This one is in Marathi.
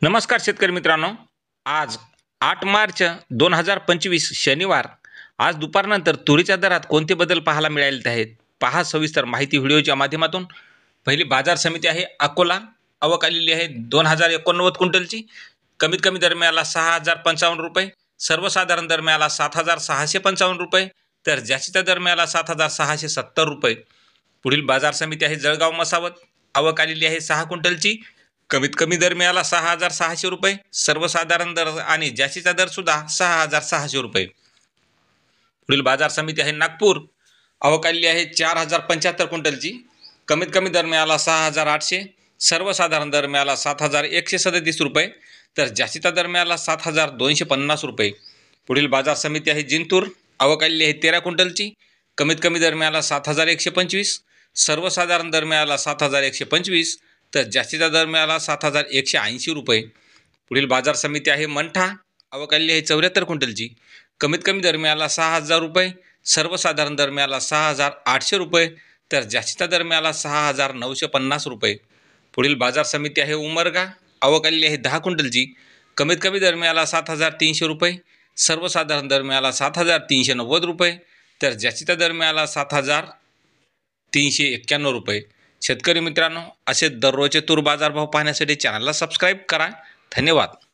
नमस्कार शेतकरी मित्रांनो, आज 8 मार्च 2025 शनिवार. आज दुपारनंतर तुरीच्या दरात कोणते बदल पाहायला मिळाले आहेत पहा सविस्तर माहिती व्हिडिओच्या माध्यमातून. पहिली बाजार समिती आहे अकोला. आवक आलेली आहे 2089 क्विंटलची. कमीत कमी दर मिळाला 6055 रुपये, सर्वसाधारण दर मिळाला 7655 रुपये, तर जास्तीचा दर मिळाला 7670 रुपये. पुढील बाजार समिती आहे जळगाव मसावत. आवक आलेली आहे 6 क्विंटलची. कमीत कमी दर मिळाला 6600 रुपये, सर्वसाधारण दर आणि जास्तीचा दर सुद्धा 6600 रुपये. पुढील बाजार समिती आहे नागपूर. आवक आलेली आहे 4075 क्विंटलची. कमीत कमी दर मिळाला 6800, सर्वसाधारण दर मिळाला 7137 रुपये, तर जास्तीचा दर मिळाला 7250 रुपये. पुढील बाजार समिती आहे जिंतूर. आवक आलेली आहे 13 क्विंटलची. कमीत कमी दर मिळाला 7125, सर्वसाधारण दर मिळाला 7125, तर जास्तीचा दर मिळाला 7180 रुपये. पुढील बाजार समिती आहे मंठा. आवक आलेली आहे 74 क्विंटलची. कमीत कमी दर मिळाला 6000 रुपये, सर्वसाधारण दर मिळाला 6800 रुपये, तर जास्तीचा दर मिळाला 6950 रुपये. पुढील बाजार समिती आहे उमरगा. आवक आलेली आहे 10 क्विंटलची. कमीत कमी दर मिळाला 7300 रुपये, सर्वसाधारण दर मिळाला 7390 रुपये, तर जास्तीचा दर मिळाला 7391 रुपये. शेतकरी मित्रांनो, असे दररोजचे तूर बाजारभाव पाहण्यासाठी चॅनलला सबस्क्राईब करा. धन्यवाद.